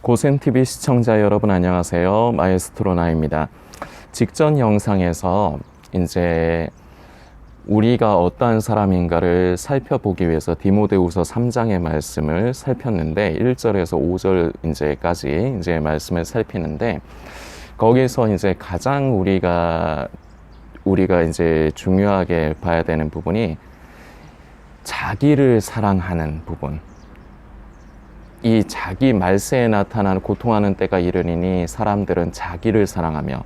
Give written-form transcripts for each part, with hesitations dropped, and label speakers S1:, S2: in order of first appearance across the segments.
S1: 고센TV 시청자 여러분 안녕하세요. 마에스트로 나입니다. 직전 영상에서 이제 우리가 어떠한 사람인가를 살펴보기 위해서 디모데후서 3장의 말씀을 살폈는데 1절에서 5절 이제까지 이제 말씀을 살피는데 거기서 이제 가장 우리가 이제 중요하게 봐야 되는 부분이 자기를 사랑하는 부분. 이 자기 말세에 나타나는 고통하는 때가 이르리니 사람들은 자기를 사랑하며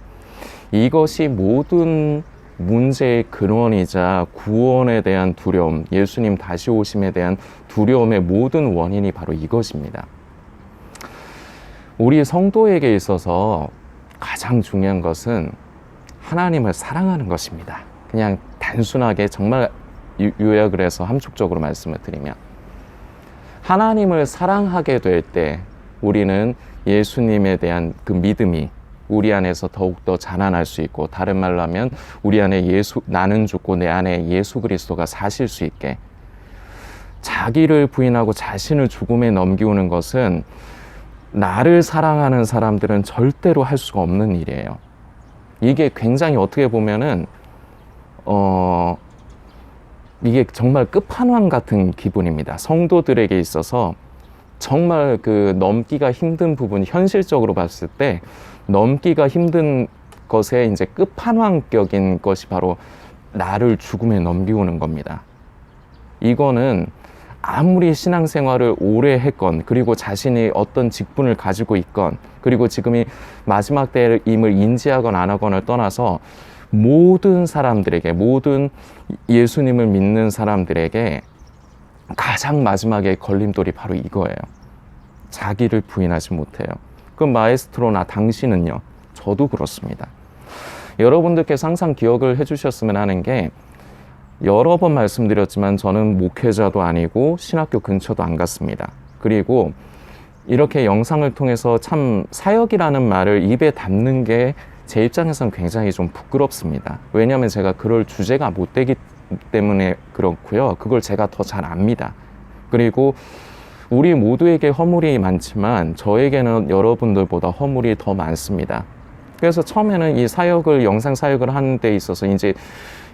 S1: 이것이 모든 문제의 근원이자 구원에 대한 두려움, 예수님 다시 오심에 대한 두려움의 모든 원인이 바로 이것입니다. 우리 성도에게 있어서 가장 중요한 것은 하나님을 사랑하는 것입니다. 그냥 단순하게 정말 요약을 해서 함축적으로 말씀을 드리면 하나님을 사랑하게 될 때 우리는 예수님에 대한 그 믿음이 우리 안에서 더욱더 자라날 수 있고, 다른 말로 하면 우리 안에 나는 죽고 내 안에 예수 그리스도가 사실 수 있게, 자기를 부인하고 자신을 죽음에 넘기우는 것은 나를 사랑하는 사람들은 절대로 할 수가 없는 일이에요. 이게 굉장히 어떻게 보면은 이게 정말 끝판왕 같은 기분입니다. 성도들에게 있어서 정말 그 넘기가 힘든 부분, 현실적으로 봤을 때 넘기가 힘든 것의 이제 끝판왕격인 것이 바로 나를 죽음에 넘기우는 겁니다. 이거는 아무리 신앙생활을 오래 했건, 그리고 자신이 어떤 직분을 가지고 있건, 그리고 지금이 마지막 때임을 인지하건 안 하건을 떠나서 모든 사람들에게, 모든 예수님을 믿는 사람들에게 가장 마지막에 걸림돌이 바로 이거예요. 자기를 부인하지 못해요. 그럼 마에스트로나 당신은요? 저도 그렇습니다. 여러분들께서 항상 기억을 해주셨으면 하는 게, 여러 번 말씀드렸지만 저는 목회자도 아니고 신학교 근처도 안 갔습니다. 그리고 이렇게 영상을 통해서 참 사역이라는 말을 입에 담는 게 제 입장에서는 굉장히 좀 부끄럽습니다. 왜냐하면 제가 그럴 주제가 못 되기 때문에 그렇고요. 그걸 제가 더 잘 압니다. 그리고 우리 모두에게 허물이 많지만 저에게는 여러분들보다 허물이 더 많습니다. 그래서 처음에는 이 사역을, 영상 사역을 하는 데 있어서 이제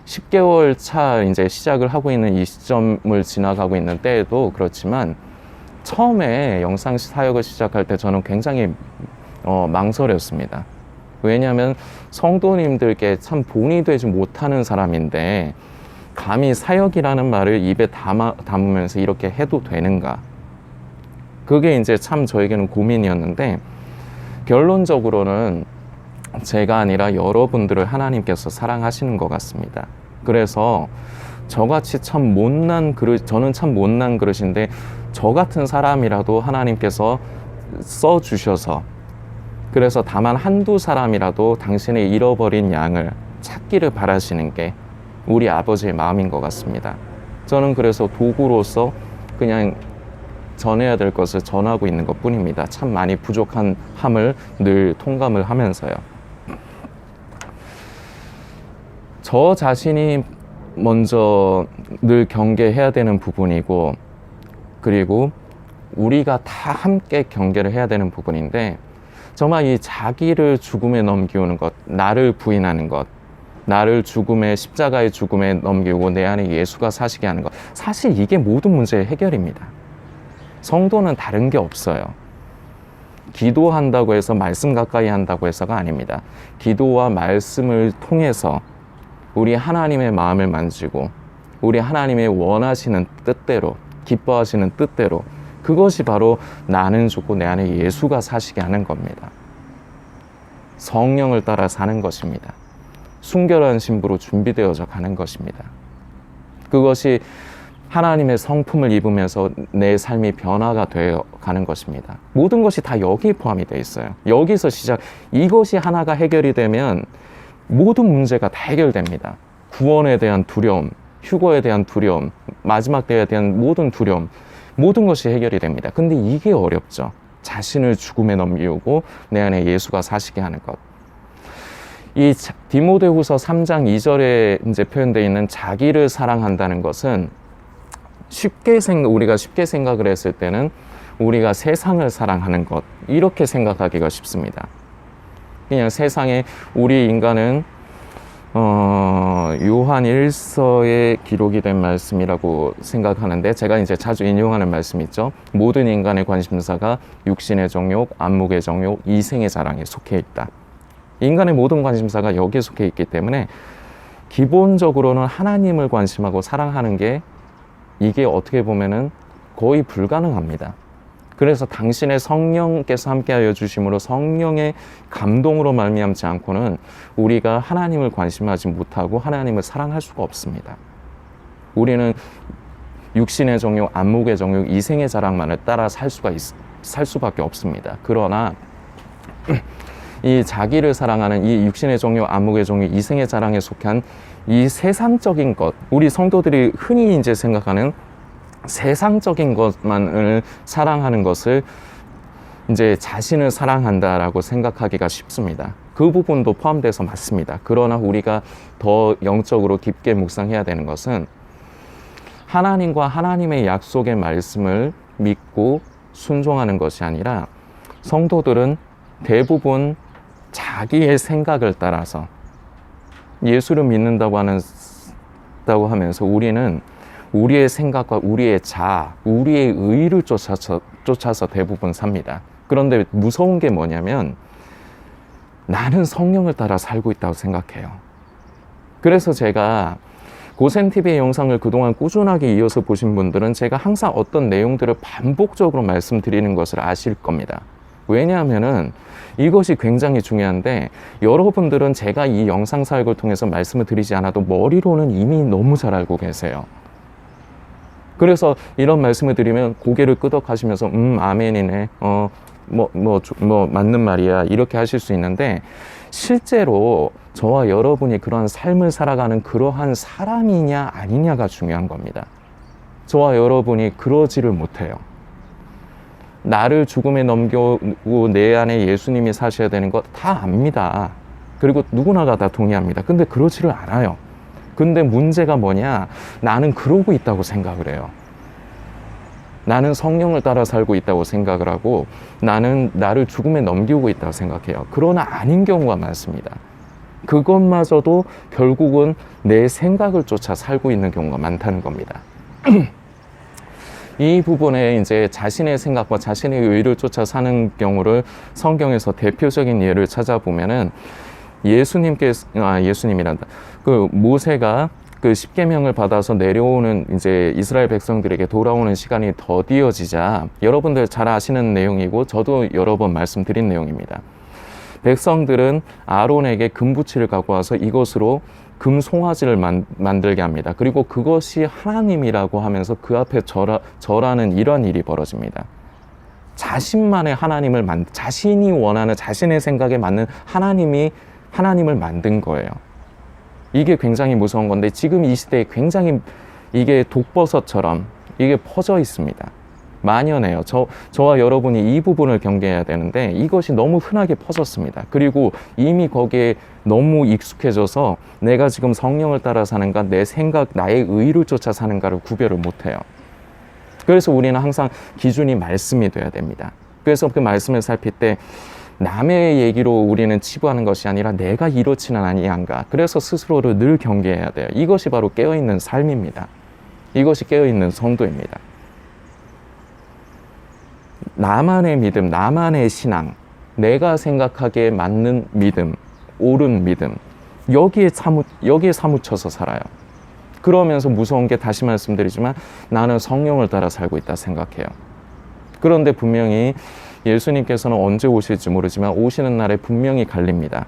S1: 10개월 차 이제 시작을 하고 있는 이 시점을 지나가고 있는 때에도 그렇지만, 처음에 영상 사역을 시작할 때 저는 굉장히 망설였습니다. 왜냐하면 성도님들께 참 본이 되지 못하는 사람인데 감히 사역이라는 말을 입에 담으면서 이렇게 해도 되는가? 그게 이제 참 저에게는 고민이었는데, 결론적으로는 제가 아니라 여러분들을 하나님께서 사랑하시는 것 같습니다. 그래서 저같이 참 못난 그릇, 저는 참 못난 그릇인데 저 같은 사람이라도 하나님께서 써주셔서, 그래서 다만 한두 사람이라도 당신의 잃어버린 양을 찾기를 바라시는 게 우리 아버지의 마음인 것 같습니다. 저는 그래서 도구로서 그냥 전해야 될 것을 전하고 있는 것 뿐입니다. 참 많이 부족한 함을 늘 통감을 하면서요. 저 자신이 먼저 늘 경계해야 되는 부분이고, 그리고 우리가 다 함께 경계를 해야 되는 부분인데, 정말 이 자기를 죽음에 넘기우는 것, 나를 부인하는 것, 나를 십자가의 죽음에 넘기고 내 안에 예수가 사시게 하는 것, 사실 이게 모든 문제의 해결입니다. 성도는 다른 게 없어요. 기도한다고 해서, 말씀 가까이 한다고 해서가 아닙니다. 기도와 말씀을 통해서 우리 하나님의 마음을 만지고 우리 하나님의 원하시는 뜻대로, 기뻐하시는 뜻대로, 그것이 바로 나는 죽고 내 안에 예수가 사시게 하는 겁니다. 성령을 따라 사는 것입니다. 순결한 신부로 준비되어져 가는 것입니다. 그것이 하나님의 성품을 입으면서 내 삶이 변화가 되어 가는 것입니다. 모든 것이 다 여기에 포함이 되어 있어요. 여기서 이것이 하나가 해결이 되면 모든 문제가 다 해결됩니다. 구원에 대한 두려움, 휴거에 대한 두려움, 마지막 때에 대한 모든 두려움, 모든 것이 해결이 됩니다. 근데 이게 어렵죠. 자신을 죽음에 넘기우고 내 안에 예수가 사시게 하는 것. 이 디모데후서 3장 2절에 이제 표현되어 있는 자기를 사랑한다는 것은 우리가 쉽게 생각을 했을 때는 우리가 세상을 사랑하는 것, 이렇게 생각하기가 쉽습니다. 그냥 세상에 우리 인간은 요한 1서에 기록이 된 말씀이라고 생각하는데, 제가 이제 자주 인용하는 말씀이 있죠. 모든 인간의 관심사가 육신의 정욕, 안목의 정욕, 이생의 자랑에 속해 있다. 인간의 모든 관심사가 여기에 속해 있기 때문에 기본적으로는 하나님을 관심하고 사랑하는 게, 이게 어떻게 보면은 거의 불가능합니다. 그래서 당신의 성령께서 함께하여 주심으로 성령의 감동으로 말미암지 않고는 우리가 하나님을 관심하지 못하고 하나님을 사랑할 수가 없습니다. 우리는 육신의 정욕, 안목의 정욕, 이생의 자랑만을 따라 살 수밖에 없습니다. 그러나 이 자기를 사랑하는 이 육신의 정욕, 안목의 정욕, 이생의 자랑에 속한 이 세상적인 것, 우리 성도들이 흔히 이제 생각하는 세상적인 것만을 사랑하는 것을 이제 자신을 사랑한다라고 생각하기가 쉽습니다. 그 부분도 포함돼서 맞습니다. 그러나 우리가 더 영적으로 깊게 묵상해야 되는 것은, 하나님과 하나님의 약속의 말씀을 믿고 순종하는 것이 아니라, 성도들은 대부분 자기의 생각을 따라서 예수를 믿는다고 하면서 우리는 우리의 생각과 우리의 자아, 우리의 의를 쫓아서 대부분 삽니다. 그런데 무서운 게 뭐냐면, 나는 성령을 따라 살고 있다고 생각해요. 그래서 제가 고센TV의 영상을 그동안 꾸준하게 이어서 보신 분들은 제가 항상 어떤 내용들을 반복적으로 말씀드리는 것을 아실 겁니다. 왜냐하면은 이것이 굉장히 중요한데, 여러분들은 제가 이 영상 사역을 통해서 말씀을 드리지 않아도 머리로는 이미 너무 잘 알고 계세요. 그래서 이런 말씀을 드리면 고개를 끄덕하시면서 아멘이네, 맞는 말이야, 이렇게 하실 수 있는데, 실제로 저와 여러분이 그러한 삶을 살아가는 그러한 사람이냐 아니냐가 중요한 겁니다. 저와 여러분이 그러지를 못해요. 나를 죽음에 넘기고 내 안에 예수님이 사셔야 되는 것 다 압니다. 그리고 누구나가 다 동의합니다. 근데 그러지를 않아요. 근데 문제가 뭐냐? 나는 그러고 있다고 생각을 해요. 나는 성령을 따라 살고 있다고 생각을 하고, 나는 나를 죽음에 넘기고 있다고 생각해요. 그러나 아닌 경우가 많습니다. 그것마저도 결국은 내 생각을 쫓아 살고 있는 경우가 많다는 겁니다. 이 부분에 이제 자신의 생각과 자신의 의를 쫓아 사는 경우를 성경에서 대표적인 예를 찾아보면은, 예수님이란다. 그 모세가 그 십계명을 받아서 내려오는 이제 이스라엘 백성들에게 돌아오는 시간이 더디어지자, 여러분들 잘 아시는 내용이고 저도 여러 번 말씀드린 내용입니다. 백성들은 아론에게 금부치를 갖고 와서 이것으로 금 송아지를 만들게 합니다. 그리고 그것이 하나님이라고 하면서 그 앞에 절하는 이런 일이 벌어집니다. 자신만의 하나님을 자신이 원하는, 자신의 생각에 맞는 하나님을 만든 거예요. 이게 굉장히 무서운 건데, 지금 이 시대에 굉장히 이게 독버섯처럼 이게 퍼져 있습니다. 만연해요. 저와 여러분이 이 부분을 경계해야 되는데, 이것이 너무 흔하게 퍼졌습니다. 그리고 이미 거기에 너무 익숙해져서 내가 지금 성령을 따라 사는가, 내 생각, 나의 의를 쫓아 사는가를 구별을 못해요. 그래서 우리는 항상 기준이 말씀이 돼야 됩니다. 그래서 그 말씀을 살필 때 남의 얘기로 우리는 치부하는 것이 아니라 내가 이렇지는 아니한가. 그래서 스스로를 늘 경계해야 돼요. 이것이 바로 깨어있는 삶입니다. 이것이 깨어있는 성도입니다. 나만의 믿음, 나만의 신앙, 내가 생각하기에 맞는 믿음, 옳은 믿음, 여기에 사무쳐서 살아요. 그러면서 무서운 게, 다시 말씀드리지만, 나는 성령을 따라 살고 있다 생각해요. 그런데 분명히 예수님께서는 언제 오실지 모르지만 오시는 날에 분명히 갈립니다.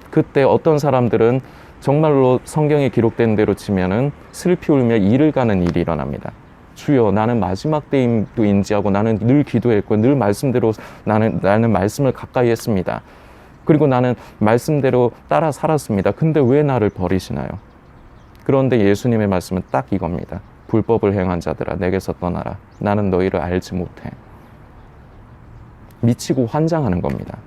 S1: 그때 어떤 사람들은 정말로 성경에 기록된 대로 치면은 슬피 울며 이를 가는 일이 일어납니다. 주여, 나는 마지막 때임도 인지하고 나는 늘 기도했고 늘 말씀대로 나는 말씀을 가까이 했습니다. 그리고 나는 말씀대로 따라 살았습니다. 근데 왜 나를 버리시나요? 그런데 예수님의 말씀은 딱 이겁니다. 불법을 행한 자들아, 내게서 떠나라. 나는 너희를 알지 못해. 미치고 환장하는 겁니다.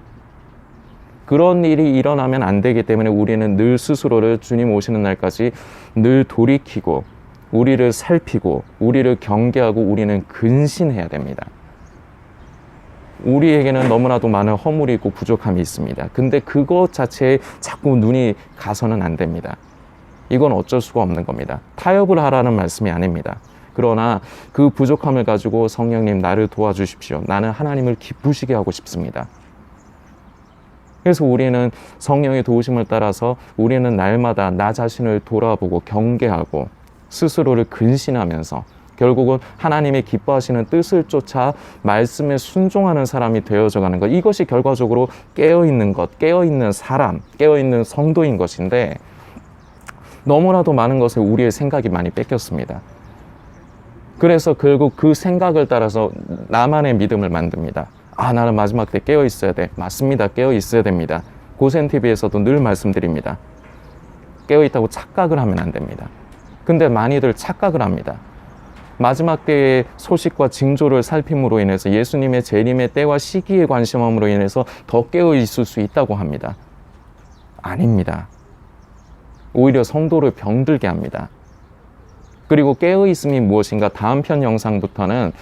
S1: 그런 일이 일어나면 안 되기 때문에 우리는 늘 스스로를 주님 오시는 날까지 늘 돌이키고, 우리를 살피고, 우리를 경계하고, 우리는 근신해야 됩니다. 우리에게는 너무나도 많은 허물이 있고 부족함이 있습니다. 근데 그것 자체에 자꾸 눈이 가서는 안 됩니다. 이건 어쩔 수가 없는 겁니다. 타협을 하라는 말씀이 아닙니다. 그러나 그 부족함을 가지고 성령님 나를 도와주십시오. 나는 하나님을 기쁘시게 하고 싶습니다. 그래서 우리는 성령의 도우심을 따라서 우리는 날마다 나 자신을 돌아보고 경계하고 스스로를 근신하면서 결국은 하나님의 기뻐하시는 뜻을 쫓아 말씀에 순종하는 사람이 되어져 가는 것. 이것이 결과적으로 깨어있는 것, 깨어있는 사람, 깨어있는 성도인 것인데 너무나도 많은 것을 우리의 생각이 많이 뺏겼습니다. 그래서 결국 그 생각을 따라서 나만의 믿음을 만듭니다. 아, 나는 마지막 때 깨어 있어야 돼. 맞습니다. 깨어 있어야 됩니다. 고센TV에서도 늘 말씀드립니다. 깨어 있다고 착각을 하면 안 됩니다. 근데 많이들 착각을 합니다. 마지막 때의 소식과 징조를 살핌으로 인해서 예수님의 재림의 때와 시기에 관심함으로 인해서 더 깨어 있을 수 있다고 합니다. 아닙니다. 오히려 성도를 병들게 합니다. 그리고 깨어있음이 무엇인가, 다음 편 영상부터는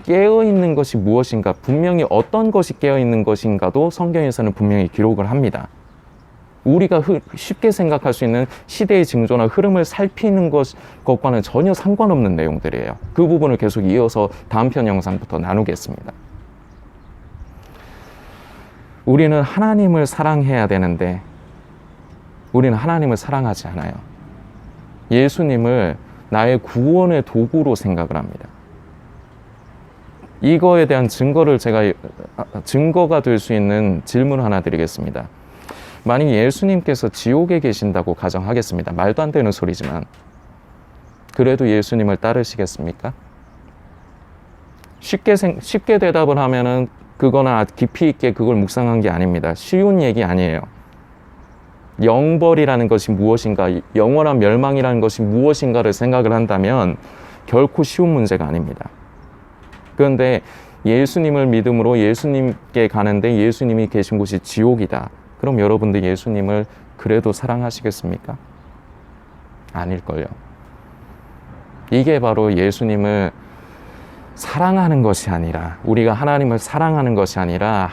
S1: 깨어있는 것이 무엇인가, 분명히 어떤 것이 깨어있는 것인가도 성경에서는 분명히 기록을 합니다. 우리가 쉽게 생각할 수 있는 시대의 징조나 흐름을 살피는 것과는 전혀 상관없는 내용들이에요. 그 부분을 계속 이어서 다음 편 영상부터 나누겠습니다. 우리는 하나님을 사랑해야 되는데 우리는 하나님을 사랑하지 않아요. 예수님을 나의 구원의 도구로 생각을 합니다. 이거에 대한 증거가 될 수 있는 질문 하나 드리겠습니다. 만약 예수님께서 지옥에 계신다고 가정하겠습니다. 말도 안 되는 소리지만 그래도 예수님을 따르시겠습니까? 쉽게 대답을 하면은 그거나 깊이 있게 그걸 묵상한 게 아닙니다. 쉬운 얘기 아니에요. 영벌이라는 것이 무엇인가, 영원한 멸망이라는 것이 무엇인가를 생각을 한다면 결코 쉬운 문제가 아닙니다. 그런데 예수님을 믿음으로 예수님께 가는데 예수님이 계신 곳이 지옥이다. 그럼 여러분들 예수님을 그래도 사랑하시겠습니까? 아닐걸요. 이게 바로 예수님을 사랑하는 것이 아니라, 우리가 하나님을 사랑하는 것이 아니라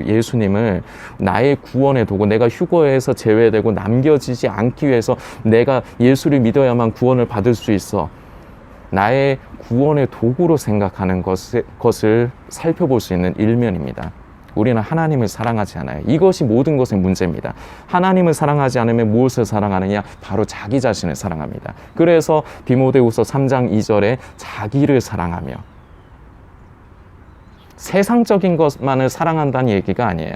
S1: 예수님을 나의 구원의 도구, 내가 휴거에서 제외되고 남겨지지 않기 위해서 내가 예수를 믿어야만 구원을 받을 수 있어, 나의 구원의 도구로 생각하는 것을 살펴볼 수 있는 일면입니다. 우리는 하나님을 사랑하지 않아요. 이것이 모든 것의 문제입니다. 하나님을 사랑하지 않으면 무엇을 사랑하느냐? 바로 자기 자신을 사랑합니다. 그래서 디모데후서 3장 2절에 자기를 사랑하며, 세상적인 것만을 사랑한다는 얘기가 아니에요.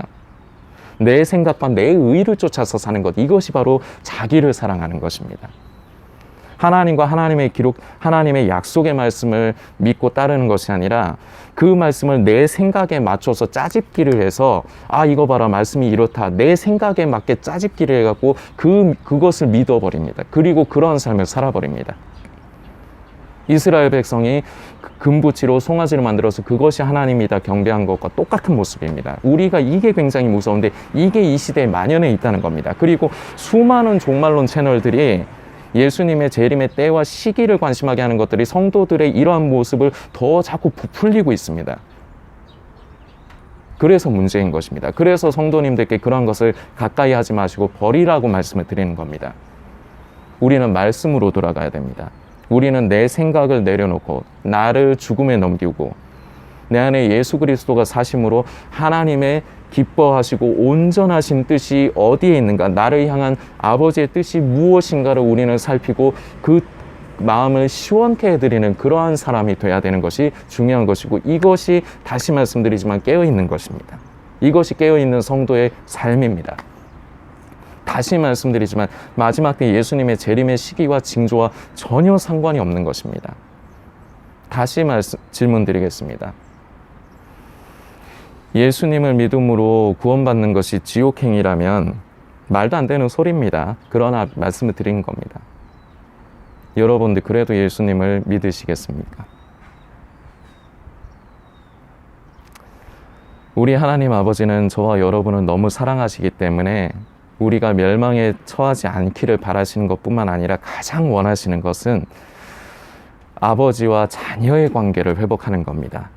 S1: 내 생각과 내 의를 쫓아서 사는 것, 이것이 바로 자기를 사랑하는 것입니다. 하나님과 하나님의 약속의 말씀을 믿고 따르는 것이 아니라 그 말씀을 내 생각에 맞춰서 짜집기를 해서, 아, 이거 봐라, 말씀이 이렇다, 내 생각에 맞게 짜집기를 해갖고 그것을 믿어버립니다. 그리고 그런 삶을 살아버립니다. 이스라엘 백성이 금붙이로 송아지를 만들어서 그것이 하나님이다 경배한 것과 똑같은 모습입니다. 우리가 이게 굉장히 무서운데 이게 이 시대에 만연해 있다는 겁니다. 그리고 수많은 종말론 채널들이 예수님의 재림의 때와 시기를 관심하게 하는 것들이 성도들의 이러한 모습을 더 자꾸 부풀리고 있습니다. 그래서 문제인 것입니다. 그래서 성도님들께 그런 것을 가까이 하지 마시고 버리라고 말씀을 드리는 겁니다. 우리는 말씀으로 돌아가야 됩니다. 우리는 내 생각을 내려놓고 나를 죽음에 넘기고 내 안에 예수 그리스도가 사심으로 하나님의 기뻐하시고 온전하신 뜻이 어디에 있는가, 나를 향한 아버지의 뜻이 무엇인가를 우리는 살피고 그 마음을 시원케 해드리는 그러한 사람이 돼야 되는 것이 중요한 것이고, 이것이 다시 말씀드리지만 깨어있는 것입니다. 이것이 깨어있는 성도의 삶입니다. 다시 말씀드리지만 마지막 때 예수님의 재림의 시기와 징조와 전혀 상관이 없는 것입니다. 다시 질문 드리겠습니다. 예수님을 믿음으로 구원받는 것이 지옥행이라면 말도 안 되는 소리입니다. 그러나 말씀을 드린 겁니다. 여러분들 그래도 예수님을 믿으시겠습니까? 우리 하나님 아버지는 저와 여러분을 너무 사랑하시기 때문에 우리가 멸망에 처하지 않기를 바라시는 것뿐만 아니라 가장 원하시는 것은 아버지와 자녀의 관계를 회복하는 겁니다.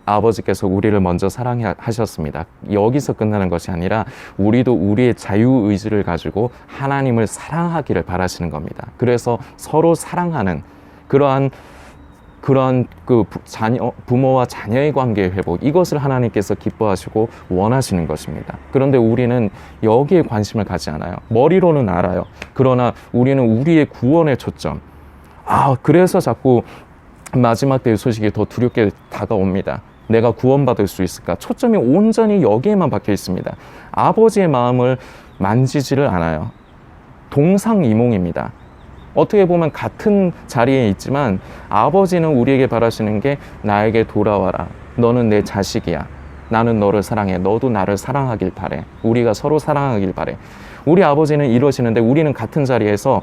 S1: 아버지께서 우리를 먼저 사랑하셨습니다. 여기서 끝나는 것이 아니라 우리도 우리의 자유의지를 가지고 하나님을 사랑하기를 바라시는 겁니다. 그래서 서로 사랑하는 그러한 부모와 자녀의 관계의 회복, 이것을 하나님께서 기뻐하시고 원하시는 것입니다. 그런데 우리는 여기에 관심을 가지 않아요. 머리로는 알아요. 그러나 우리는 우리의 구원에 초점. 그래서 자꾸 마지막 때의 소식이 더 두렵게 다가옵니다. 내가 구원받을 수 있을까? 초점이 온전히 여기에만 박혀 있습니다. 아버지의 마음을 만지지를 않아요. 동상이몽입니다. 어떻게 보면 같은 자리에 있지만 아버지는 우리에게 바라시는 게 나에게 돌아와라. 너는 내 자식이야. 나는 너를 사랑해. 너도 나를 사랑하길 바래. 우리가 서로 사랑하길 바래. 우리 아버지는 이러시는데 우리는 같은 자리에서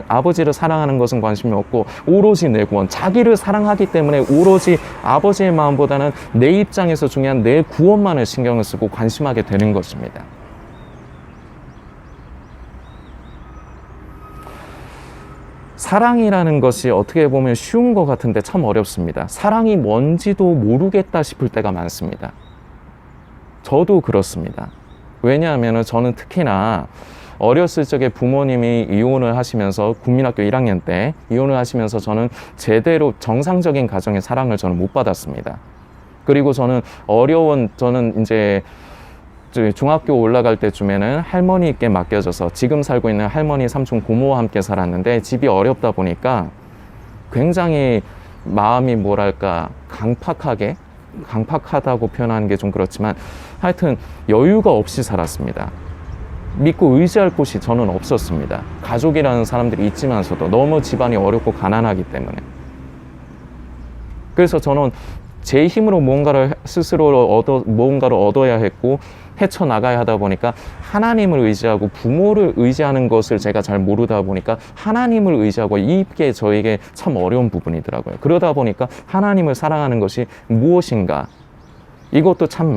S1: 아버지를 사랑하는 것은 관심이 없고 오로지 내 구원, 자기를 사랑하기 때문에 오로지 아버지의 마음보다는 내 입장에서 중요한 내 구원만을 신경을 쓰고 관심하게 되는 것입니다. 사랑이라는 것이 어떻게 보면 쉬운 것 같은데 참 어렵습니다. 사랑이 뭔지도 모르겠다 싶을 때가 많습니다. 저도 그렇습니다. 왜냐하면 저는 특히나 어렸을 적에 부모님이 이혼을 하시면서 국민학교 1학년 때 이혼을 하시면서 저는 제대로 정상적인 가정의 사랑을 저는 못 받았습니다. 그리고 저는 이제 중학교 올라갈 때쯤에는 할머니께 맡겨져서 지금 살고 있는 할머니, 삼촌, 고모와 함께 살았는데 집이 어렵다 보니까 굉장히 마음이 강팍하다고 표현하는 게 좀 그렇지만 하여튼 여유가 없이 살았습니다. 믿고 의지할 곳이 저는 없었습니다. 가족이라는 사람들이 있지만서도 너무 집안이 어렵고 가난하기 때문에. 그래서 저는 제 힘으로 무언가를 얻어야 했고 헤쳐나가야 하다 보니까 하나님을 의지하고 부모를 의지하는 것을 제가 잘 모르다 보니까 하나님을 의지하고 이게 저에게 참 어려운 부분이더라고요. 그러다 보니까 하나님을 사랑하는 것이 무엇인가, 이것도 참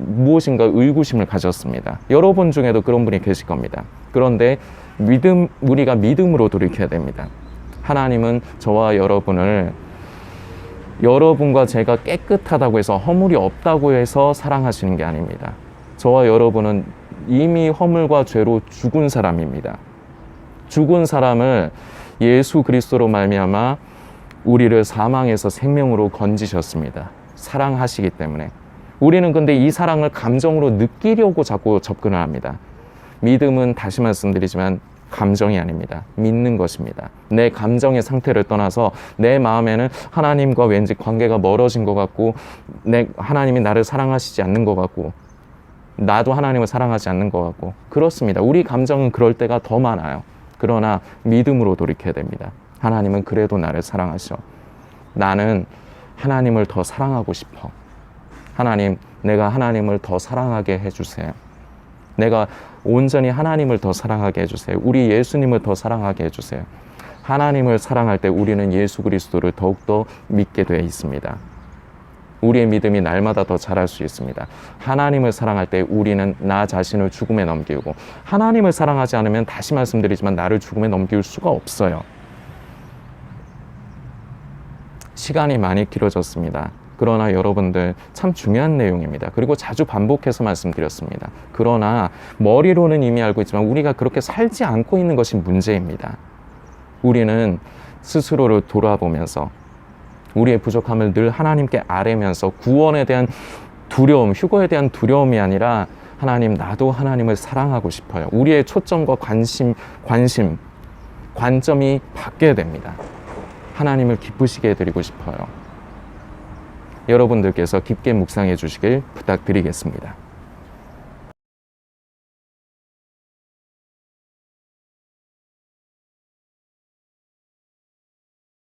S1: 무엇인가 의구심을 가졌습니다. 여러분 중에도 그런 분이 계실 겁니다. 그런데 우리가 믿음으로 돌이켜야 됩니다. 하나님은 저와 여러분과 제가 깨끗하다고 해서 허물이 없다고 해서 사랑하시는 게 아닙니다. 저와 여러분은 이미 허물과 죄로 죽은 사람입니다. 죽은 사람을 예수 그리스도로 말미암아 우리를 사망에서 생명으로 건지셨습니다. 사랑하시기 때문에. 우리는 근데 이 사랑을 감정으로 느끼려고 자꾸 접근을 합니다. 믿음은 다시 말씀드리지만 감정이 아닙니다. 믿는 것입니다. 내 감정의 상태를 떠나서 내 마음에는 하나님과 왠지 관계가 멀어진 것 같고 하나님이 나를 사랑하시지 않는 것 같고 나도 하나님을 사랑하지 않는 것 같고 그렇습니다. 우리 감정은 그럴 때가 더 많아요. 그러나 믿음으로 돌이켜야 됩니다. 하나님은 그래도 나를 사랑하셔. 나는 하나님을 더 사랑하고 싶어. 하나님, 내가 하나님을 더 사랑하게 해주세요. 내가 온전히 하나님을 더 사랑하게 해주세요. 우리 예수님을 더 사랑하게 해주세요. 하나님을 사랑할 때 우리는 예수 그리스도를 더욱더 믿게 되어 있습니다. 우리의 믿음이 날마다 더 자랄 수 있습니다. 하나님을 사랑할 때 우리는 나 자신을 죽음에 넘기고 하나님을 사랑하지 않으면 다시 말씀드리지만 나를 죽음에 넘길 수가 없어요. 시간이 많이 길어졌습니다. 그러나 여러분들 참 중요한 내용입니다. 그리고 자주 반복해서 말씀드렸습니다. 그러나 머리로는 이미 알고 있지만 우리가 그렇게 살지 않고 있는 것이 문제입니다. 우리는 스스로를 돌아보면서 우리의 부족함을 늘 하나님께 아뢰면서 구원에 대한 두려움, 휴거에 대한 두려움이 아니라 하나님, 나도 하나님을 사랑하고 싶어요. 우리의 초점과 관점이 바뀌어야 됩니다. 하나님을 기쁘시게 해드리고 싶어요. 여러분들께서 깊게 묵상해 주시길 부탁드리겠습니다.